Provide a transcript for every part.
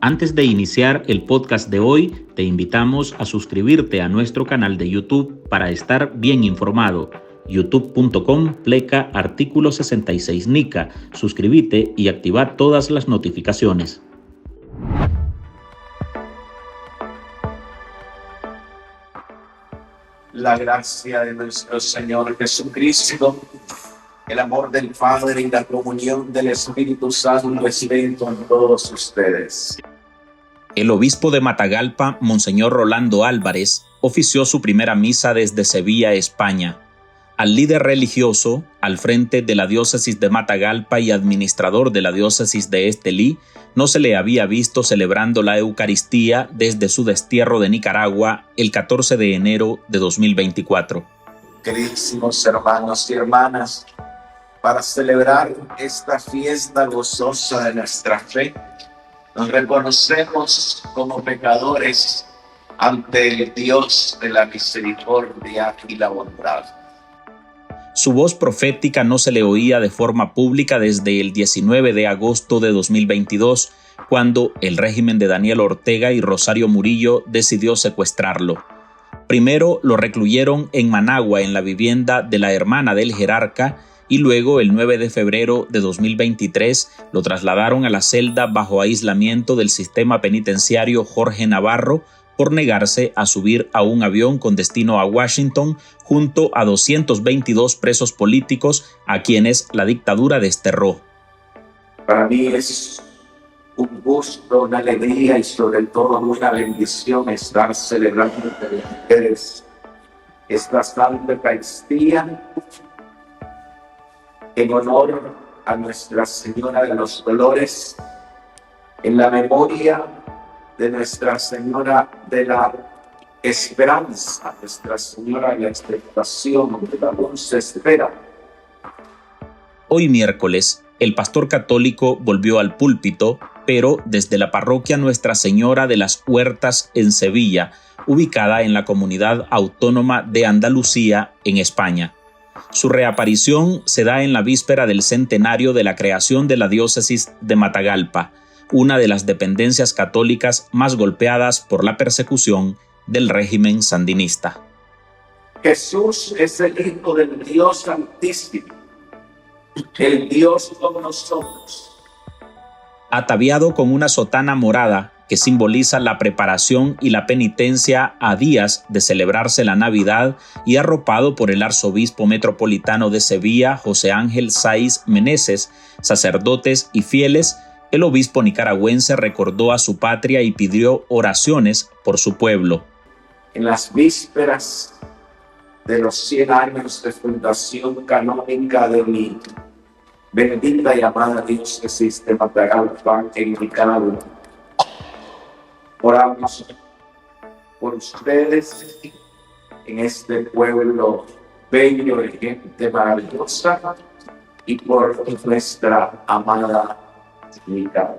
Antes de iniciar el podcast de hoy, te invitamos a suscribirte a nuestro canal de YouTube para estar bien informado. youtube.com/artículo 66 Nica. Suscríbete y activa todas las notificaciones. La gracia de nuestro Señor Jesucristo, el amor del Padre y la comunión del Espíritu Santo estén con todos ustedes. El obispo de Matagalpa, Monseñor Rolando Álvarez, ofició su primera misa desde Sevilla, España. Al líder religioso, al frente de la diócesis de Matagalpa y administrador de la diócesis de Estelí, no se le había visto celebrando la Eucaristía desde su destierro de Nicaragua el 14 de enero de 2024. Queridísimos hermanos y hermanas, para celebrar esta fiesta gozosa de nuestra fe, nos reconocemos como pecadores ante el Dios de la misericordia y la bondad. Su voz profética no se le oía de forma pública desde el 19 de agosto de 2022, cuando el régimen de Daniel Ortega y Rosario Murillo decidió secuestrarlo. Primero lo recluyeron en Managua, en la vivienda de la hermana del jerarca, y luego el 9 de febrero de 2023 lo trasladaron a la celda bajo aislamiento del sistema penitenciario Jorge Navarro por negarse a subir a un avión con destino a Washington junto a 222 presos políticos a quienes la dictadura desterró. Para mí es un gusto, una alegría y sobre todo una bendición estar celebrando con ustedes esta Santa Eucaristía en honor a Nuestra Señora de los Dolores, en la memoria de Nuestra Señora de la Esperanza, Nuestra Señora de la Expectación, de la dulce espera. Hoy miércoles, el pastor católico volvió al púlpito, pero desde la parroquia Nuestra Señora de las Huertas en Sevilla, ubicada en la comunidad autónoma de Andalucía, en España. Su reaparición se da en la víspera del centenario de la creación de la diócesis de Matagalpa, una de las dependencias católicas más golpeadas por la persecución del régimen sandinista. Jesús es el Hijo del Dios Santísimo, el Dios con nosotros. Ataviado con una sotana morada que simboliza la preparación y la penitencia a días de celebrarse la Navidad y arropado por el arzobispo metropolitano de Sevilla, José Ángel Saiz Meneses, sacerdotes y fieles, el obispo nicaragüense recordó a su patria y pidió oraciones por su pueblo. En las vísperas de los 100 años de fundación canónica de mi bendita y amada diócesis de Matagalpa en Nicaragua, oramos por ustedes en este pueblo bello de gente maravillosa y por nuestra amada Nicaragua.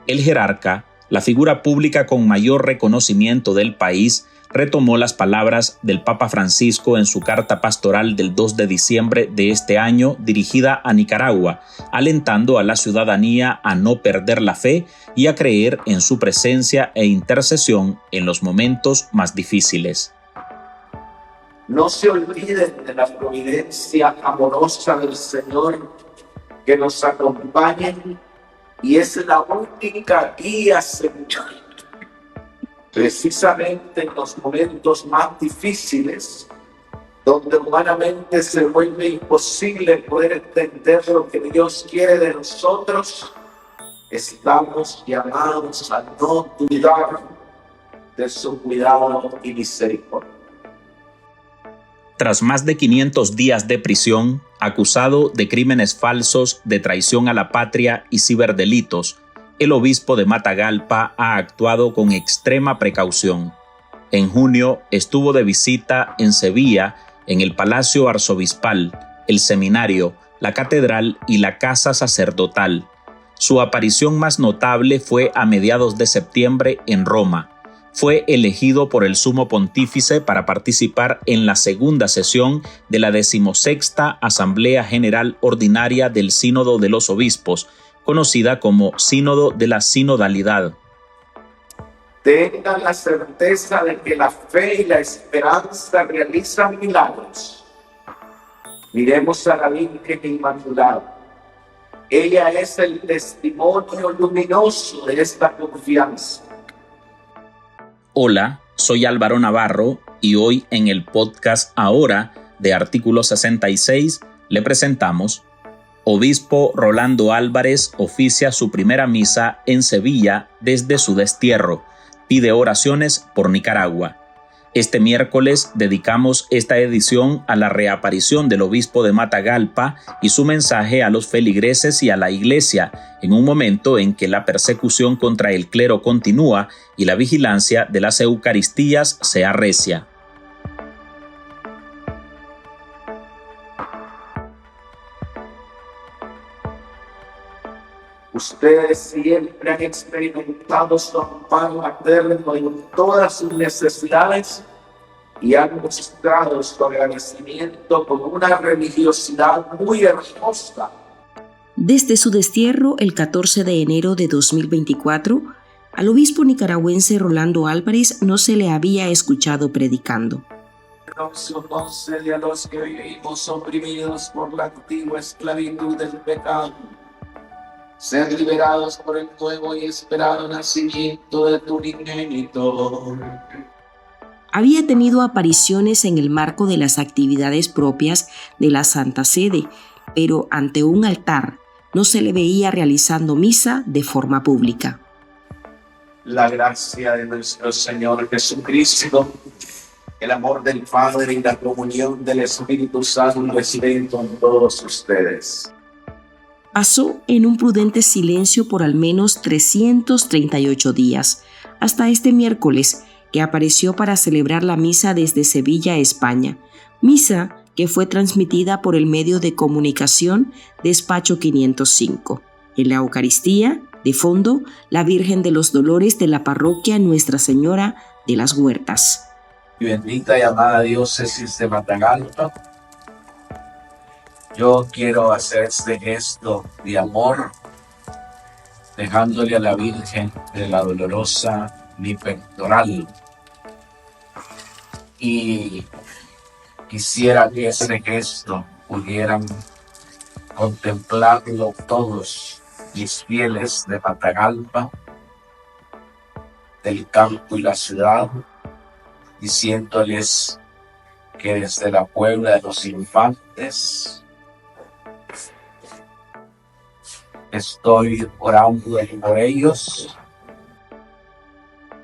El jerarca, la figura pública con mayor reconocimiento del país, retomó las palabras del Papa Francisco en su carta pastoral del 2 de diciembre de este año dirigida a Nicaragua, alentando a la ciudadanía a no perder la fe y a creer en su presencia e intercesión en los momentos más difíciles. No se olviden de la providencia amorosa del Señor que nos acompaña y es la única guía segura. Precisamente en los momentos más difíciles, donde humanamente se vuelve imposible poder entender lo que Dios quiere de nosotros, estamos llamados a no dudar de su cuidado y misericordia. Tras más de 500 días de prisión, acusado de crímenes falsos, de traición a la patria y ciberdelitos, el obispo de Matagalpa ha actuado con extrema precaución. En junio estuvo de visita en Sevilla, en el Palacio Arzobispal, el Seminario, la Catedral y la Casa Sacerdotal. Su aparición más notable fue a mediados de septiembre en Roma. Fue elegido por el Sumo Pontífice para participar en la segunda sesión de la 16ª Asamblea General Ordinaria del Sínodo de los Obispos, conocida como Sínodo de la Sinodalidad. Tengan la certeza de que la fe y la esperanza realizan milagros. Miremos a la Virgen Inmaculada. Ella es el testimonio luminoso de esta confianza. Hola, soy Álvaro Navarro y hoy en el podcast Ahora de Artículo 66 le presentamos: Obispo Rolando Álvarez oficia su primera misa en Sevilla desde su destierro. Pide oraciones por Nicaragua. Este miércoles dedicamos esta edición a la reaparición del obispo de Matagalpa y su mensaje a los feligreses y a la Iglesia, en un momento en que la persecución contra el clero continúa y la vigilancia de las Eucaristías se arrecia. Ustedes siempre han experimentado su amparo materno en todas sus necesidades y han mostrado su agradecimiento con una religiosidad muy hermosa. Desde su destierro, el 14 de enero de 2024, al obispo nicaragüense Rolando Álvarez no se le había escuchado predicando. No se conoce a los que vivimos oprimidos por la antigua esclavitud del pecado, ser liberados por el nuevo y esperado nacimiento de tu unigénito. Había tenido apariciones en el marco de las actividades propias de la Santa Sede, pero ante un altar no se le veía realizando misa de forma pública. La gracia de nuestro Señor Jesucristo, el amor del Padre y la comunión del Espíritu Santo estén con todos ustedes. Pasó en un prudente silencio por al menos 338 días, hasta este miércoles, que apareció para celebrar la misa desde Sevilla, España, misa que fue transmitida por el medio de comunicación Despacho 505. En la Eucaristía, de fondo, la Virgen de los Dolores de la parroquia Nuestra Señora de las Huertas. Y bendita y amada diócesis de Matagalpa, yo quiero hacer este gesto de amor, dejándole a la Virgen de la Dolorosa mi pectoral. Y quisiera que ese gesto pudieran contemplarlo todos mis fieles de Matagalpa, del campo y la ciudad, diciéndoles que desde la Puebla de los Infantes estoy orando por ellos.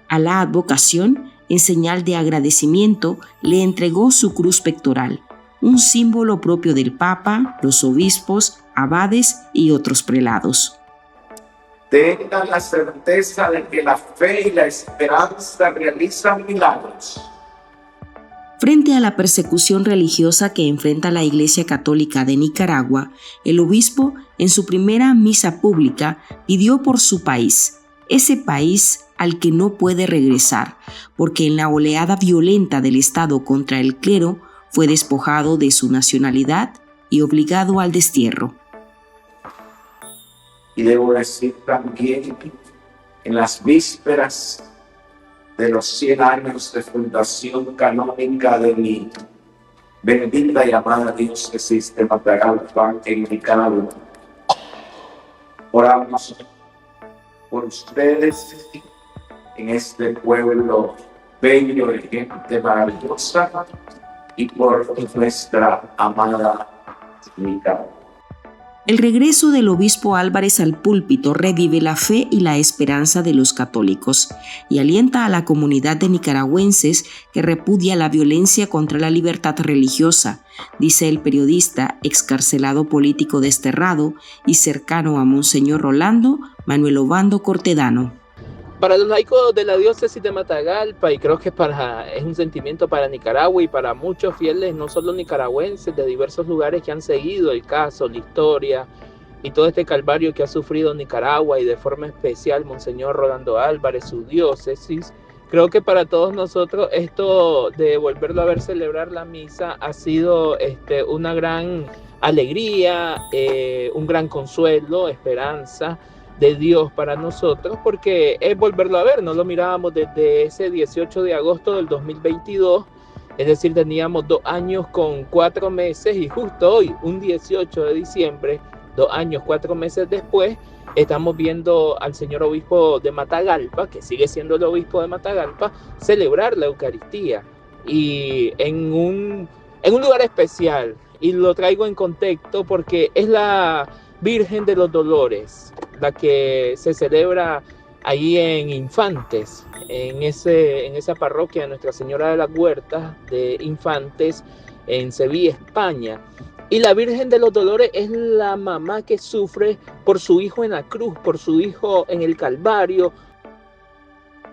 A la advocación, en señal de agradecimiento, le entregó su cruz pectoral, un símbolo propio del Papa, los obispos, abades y otros prelados. Tengan la certeza de que la fe y la esperanza realizan milagros. Frente a la persecución religiosa que enfrenta la Iglesia Católica de Nicaragua, el obispo, en su primera misa pública, pidió por su país, ese país al que no puede regresar, porque en la oleada violenta del Estado contra el clero fue despojado de su nacionalidad y obligado al destierro. Y debo decir también, en las vísperas de los 100 años de fundación canónica de mi bendita y amada diócesis de Matagalpa en Nicaragua, oramos por ustedes en este pueblo bello de gente maravillosa y por nuestra amada Nicaragua. El regreso del obispo Álvarez al púlpito revive la fe y la esperanza de los católicos y alienta a la comunidad de nicaragüenses que repudia la violencia contra la libertad religiosa, dice el periodista excarcelado político desterrado y cercano a Monseñor Rolando, Manuel Obando Cortedano. Para los laicos de la diócesis de Matagalpa, y creo que es un sentimiento para Nicaragua y para muchos fieles, no solo nicaragüenses, de diversos lugares que han seguido el caso, la historia y todo este calvario que ha sufrido Nicaragua y de forma especial Monseñor Rolando Álvarez, su diócesis. Creo que para todos nosotros esto de volverlo a ver celebrar la misa ha sido una gran alegría, un gran consuelo, esperanza de Dios para nosotros, porque es volverlo a ver. No lo mirábamos desde ese 18 de agosto del 2022, es decir, teníamos 2 años con 4 meses, y justo hoy, un 18 de diciembre, 2 años, 4 meses después, estamos viendo al señor obispo de Matagalpa, que sigue siendo el obispo de Matagalpa, celebrar la Eucaristía, y en un lugar especial. Y lo traigo en contexto porque es la Virgen de los Dolores, la que se celebra ahí en Infantes, en esa parroquia de Nuestra Señora de las Huertas de Infantes, en Sevilla, España. Y la Virgen de los Dolores es la mamá que sufre por su hijo en la cruz, por su hijo en el Calvario.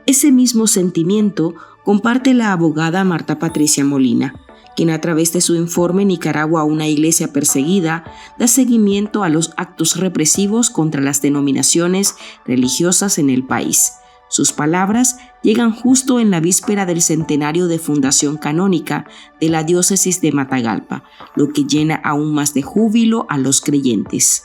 Ese mismo sentimiento comparte la abogada Marta Patricia Molina, quien a través de su informe Nicaragua, una iglesia perseguida, da seguimiento a los actos represivos contra las denominaciones religiosas en el país. Sus palabras llegan justo en la víspera del centenario de fundación canónica de la diócesis de Matagalpa, lo que llena aún más de júbilo a los creyentes.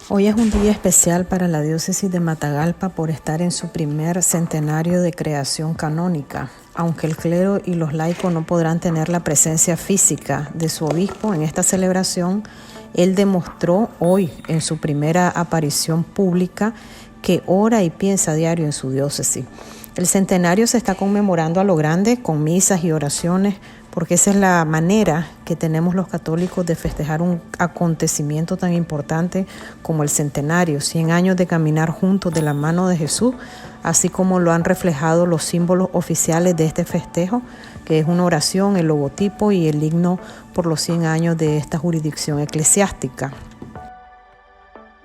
Hoy es un día especial para la diócesis de Matagalpa por estar en su primer centenario de creación canónica. Aunque el clero y los laicos no podrán tener la presencia física de su obispo en esta celebración, él demostró hoy en su primera aparición pública que ora y piensa a diario en su diócesis. El centenario se está conmemorando a lo grande con misas y oraciones, porque esa es la manera que tenemos los católicos de festejar un acontecimiento tan importante como el centenario, 100 años de caminar juntos de la mano de Jesús, así como lo han reflejado los símbolos oficiales de este festejo, que es una oración, el logotipo y el himno por los 100 años de esta jurisdicción eclesiástica.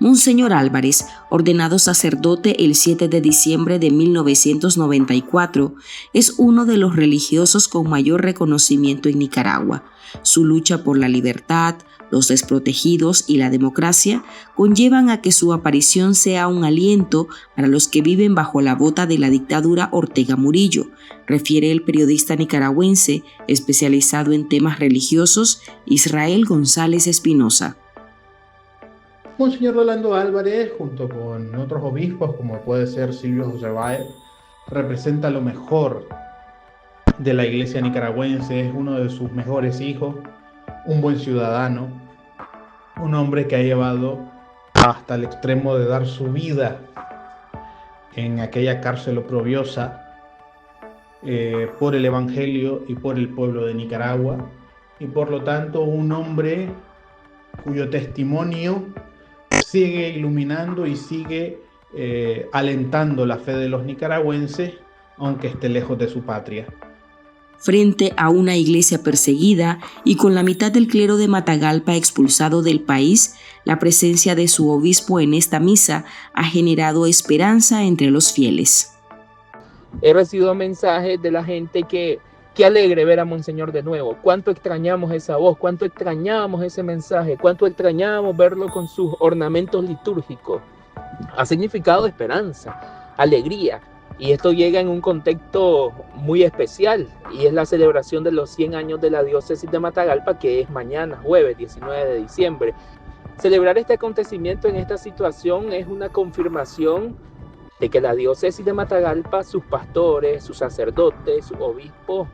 Monseñor Álvarez, ordenado sacerdote el 7 de diciembre de 1994, es uno de los religiosos con mayor reconocimiento en Nicaragua. Su lucha por la libertad, los desprotegidos y la democracia conllevan a que su aparición sea un aliento para los que viven bajo la bota de la dictadura Ortega Murillo, refiere el periodista nicaragüense especializado en temas religiosos Israel González Espinosa. Monseñor Rolando Álvarez, junto con otros obispos, como puede ser Silvio José Báez, representa lo mejor de la iglesia nicaragüense, es uno de sus mejores hijos, un buen ciudadano, un hombre que ha llevado hasta el extremo de dar su vida en aquella cárcel oprobiosa por el Evangelio y por el pueblo de Nicaragua, y por lo tanto un hombre cuyo testimonio sigue iluminando y sigue alentando la fe de los nicaragüenses, aunque esté lejos de su patria. Frente a una iglesia perseguida y con la mitad del clero de Matagalpa expulsado del país, la presencia de su obispo en esta misa ha generado esperanza entre los fieles. He recibido mensajes de la gente que alegre ver a Monseñor de nuevo. Cuánto extrañamos esa voz, cuánto extrañábamos ese mensaje, cuánto extrañábamos verlo con sus ornamentos litúrgicos. Ha significado esperanza, alegría, y esto llega en un contexto muy especial, y es la celebración de los 100 años de la diócesis de Matagalpa, que es mañana, jueves 19 de diciembre. Celebrar este acontecimiento en esta situación es una confirmación de que la diócesis de Matagalpa, sus pastores, sus sacerdotes, sus obispos,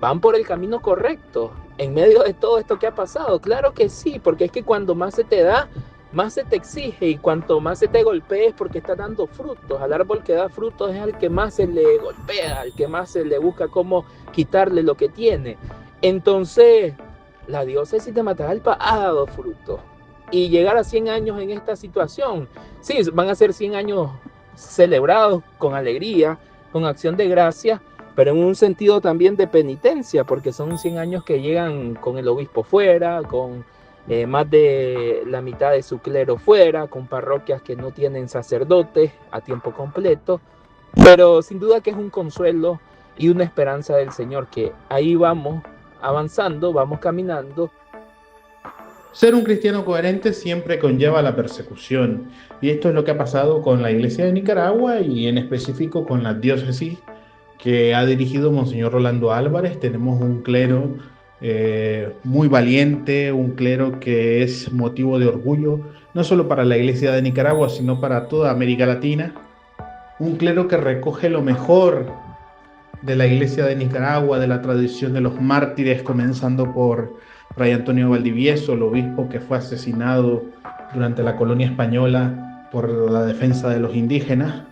van por el camino correcto en medio de todo esto que ha pasado. Claro que sí, porque es que cuando más se te da, más se te exige, y cuanto más se te golpea es porque está dando frutos. Al árbol que da frutos es al que más se le golpea, al que más se le busca cómo quitarle lo que tiene. Entonces, la diócesis de Matagalpa ha dado frutos, y llegar a 100 años en esta situación, sí, van a ser 100 años celebrados con alegría, con acción de gracia, pero en un sentido también de penitencia, porque son 100 años que llegan con el obispo fuera, con más de la mitad de su clero fuera, con parroquias que no tienen sacerdotes a tiempo completo, pero sin duda que es un consuelo y una esperanza del Señor, que ahí vamos avanzando, vamos caminando. Ser un cristiano coherente siempre conlleva la persecución, y esto es lo que ha pasado con la Iglesia de Nicaragua y en específico con la diócesis que ha dirigido Monseñor Rolando Álvarez. Tenemos un clero muy valiente, un clero que es motivo de orgullo, no solo para la Iglesia de Nicaragua, sino para toda América Latina. Un clero que recoge lo mejor de la Iglesia de Nicaragua, de la tradición de los mártires, comenzando por Fray Antonio Valdivieso, el obispo que fue asesinado durante la colonia española por la defensa de los indígenas,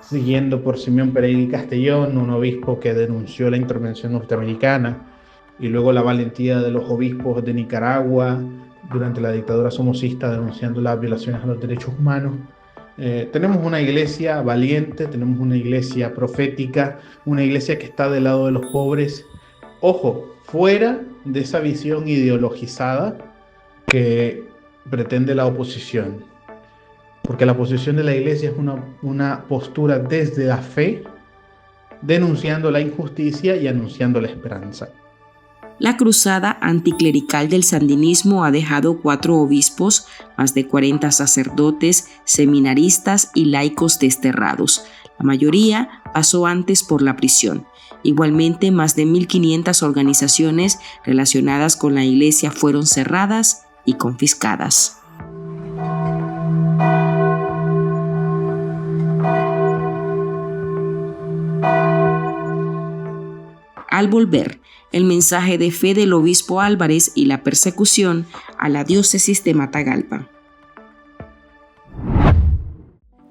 siguiendo por Simeón Pereira y Castellón, un obispo que denunció la intervención norteamericana, y luego la valentía de los obispos de Nicaragua durante la dictadura somocista denunciando las violaciones a los derechos humanos. Tenemos una iglesia valiente, tenemos una iglesia profética, una iglesia que está del lado de los pobres, ojo, fuera de esa visión ideologizada que pretende la oposición, porque la posición de la iglesia es una postura desde la fe, denunciando la injusticia y anunciando la esperanza. La cruzada anticlerical del sandinismo ha dejado 4 obispos, más de 40 sacerdotes, seminaristas y laicos desterrados. La mayoría pasó antes por la prisión. Igualmente, más de 1.500 organizaciones relacionadas con la Iglesia fueron cerradas y confiscadas. Al volver, el mensaje de fe del obispo Álvarez y la persecución a la diócesis de Matagalpa.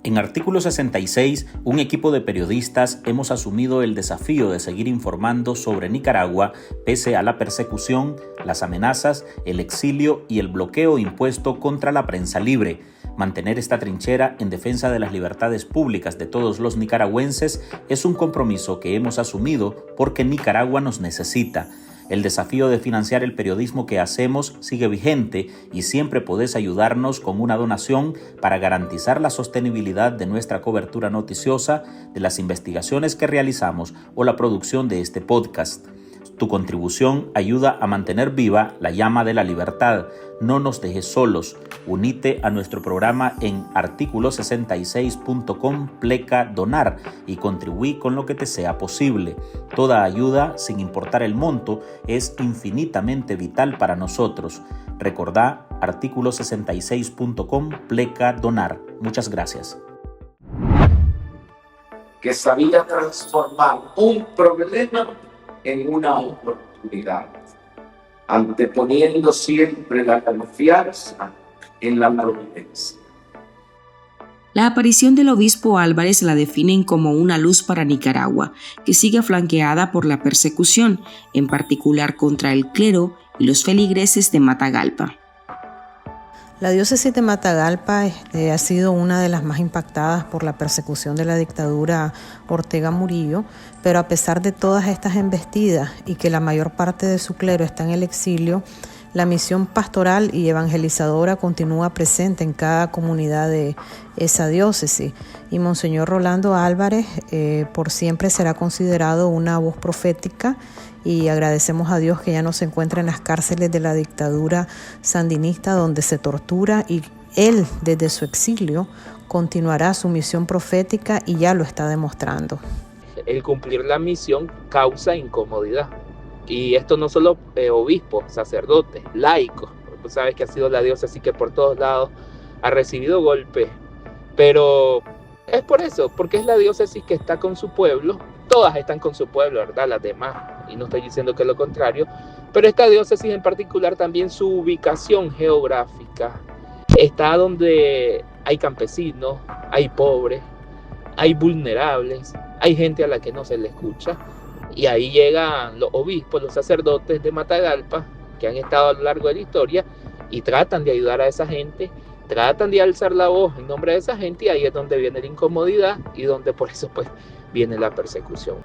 En Artículo 66, un equipo de periodistas hemos asumido el desafío de seguir informando sobre Nicaragua pese a la persecución, las amenazas, el exilio y el bloqueo impuesto contra la prensa libre. Mantener esta trinchera en defensa de las libertades públicas de todos los nicaragüenses es un compromiso que hemos asumido porque Nicaragua nos necesita. El desafío de financiar el periodismo que hacemos sigue vigente y siempre podés ayudarnos con una donación para garantizar la sostenibilidad de nuestra cobertura noticiosa, de las investigaciones que realizamos o la producción de este podcast. Tu contribución ayuda a mantener viva la llama de la libertad. No nos dejes solos. Unite a nuestro programa en articulo66.com/donar y contribuí con lo que te sea posible. Toda ayuda, sin importar el monto, es infinitamente vital para nosotros. Recordá articulo66.com/donar. Muchas gracias. Que sabía transformar un problema en una oportunidad, anteponiendo siempre la confianza en la providencia. La aparición del obispo Álvarez la definen como una luz para Nicaragua, que sigue flanqueada por la persecución, en particular contra el clero y los feligreses de Matagalpa. La diócesis de Matagalpa ha sido una de las más impactadas por la persecución de la dictadura Ortega Murillo, pero a pesar de todas estas embestidas y que la mayor parte de su clero está en el exilio, la misión pastoral y evangelizadora continúa presente en cada comunidad de esa diócesis. Y Monseñor Rolando Álvarez por siempre será considerado una voz profética, y agradecemos a Dios que ya no se encuentra en las cárceles de la dictadura sandinista donde se tortura, y él desde su exilio continuará su misión profética y ya lo está demostrando. El cumplir la misión causa incomodidad. Y esto no solo obispos, sacerdotes, laicos. Tú sabes que ha sido la diócesis que por todos lados ha recibido golpes. Pero es por eso, porque es la diócesis que está con su pueblo. Todas están con su pueblo, ¿verdad? Las demás. Y no estoy diciendo que es lo contrario. Pero esta diócesis en particular también su ubicación geográfica está donde hay campesinos, hay pobres, hay vulnerables, hay gente a la que no se le escucha. Y ahí llegan los obispos, los sacerdotes de Matagalpa, que han estado a lo largo de la historia, y tratan de ayudar a esa gente, tratan de alzar la voz en nombre de esa gente, y ahí es donde viene la incomodidad y donde por eso pues viene la persecución.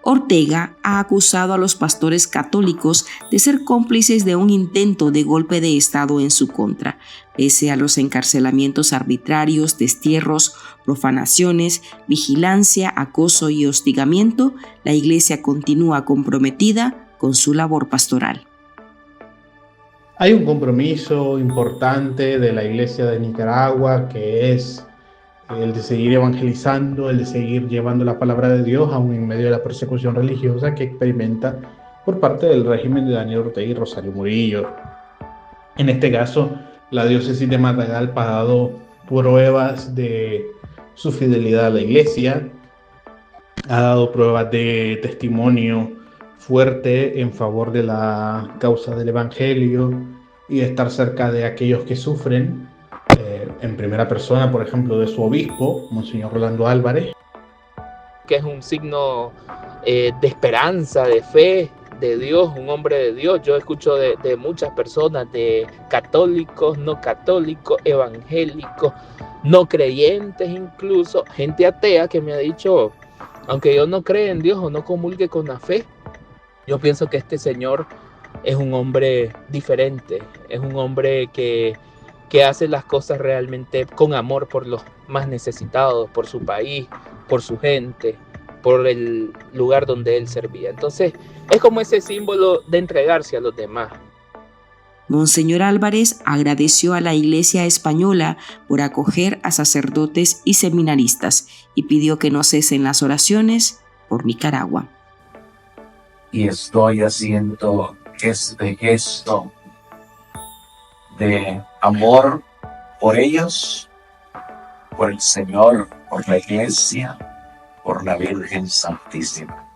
Ortega ha acusado a los pastores católicos de ser cómplices de un intento de golpe de Estado en su contra. Pese a los encarcelamientos arbitrarios, destierros, profanaciones, vigilancia, acoso y hostigamiento, la Iglesia continúa comprometida con su labor pastoral. Hay un compromiso importante de la Iglesia de Nicaragua, que es el de seguir evangelizando, el de seguir llevando la palabra de Dios aún en medio de la persecución religiosa que experimenta por parte del régimen de Daniel Ortega y Rosario Murillo. En este caso, la diócesis de Matagalpa ha dado pruebas de su fidelidad a la iglesia, ha dado pruebas de testimonio fuerte en favor de la causa del evangelio y de estar cerca de aquellos que sufren, en primera persona, por ejemplo, de su obispo, Monseñor Rolando Álvarez, que es un signo de esperanza, de fe, de Dios, un hombre de Dios. Yo escucho de muchas personas, de católicos, no católicos, evangélicos, no creyentes incluso, gente atea que me ha dicho, aunque yo no crea en Dios o no comulgue con la fe, yo pienso que este señor es un hombre diferente, es un hombre que hace las cosas realmente con amor por los más necesitados, por su país, por su gente, por el lugar donde él servía. Entonces, es como ese símbolo de entregarse a los demás. Monseñor Álvarez agradeció a la Iglesia española por acoger a sacerdotes y seminaristas y pidió que no cesen las oraciones por Nicaragua. Y estoy haciendo este gesto de amor por ellos, por el Señor, por la Iglesia, por la Virgen Santísima.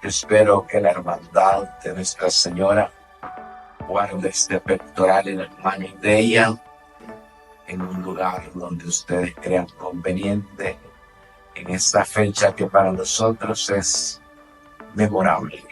Espero que la hermandad de Nuestra Señora guarde este pectoral en las manos de ella, en un lugar donde ustedes crean conveniente, en esta fecha que para nosotros es memorable.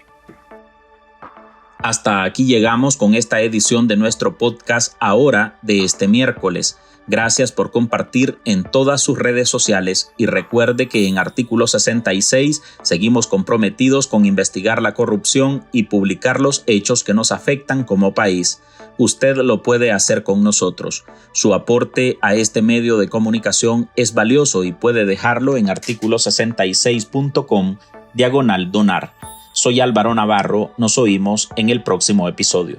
Hasta aquí llegamos con esta edición de nuestro podcast Ahora de este miércoles. Gracias por compartir en todas sus redes sociales y recuerde que en Artículo 66 seguimos comprometidos con investigar la corrupción y publicar los hechos que nos afectan como país. Usted lo puede hacer con nosotros. Su aporte a este medio de comunicación es valioso y puede dejarlo en articulo66.com/donar. Soy Álvaro Navarro, nos oímos en el próximo episodio.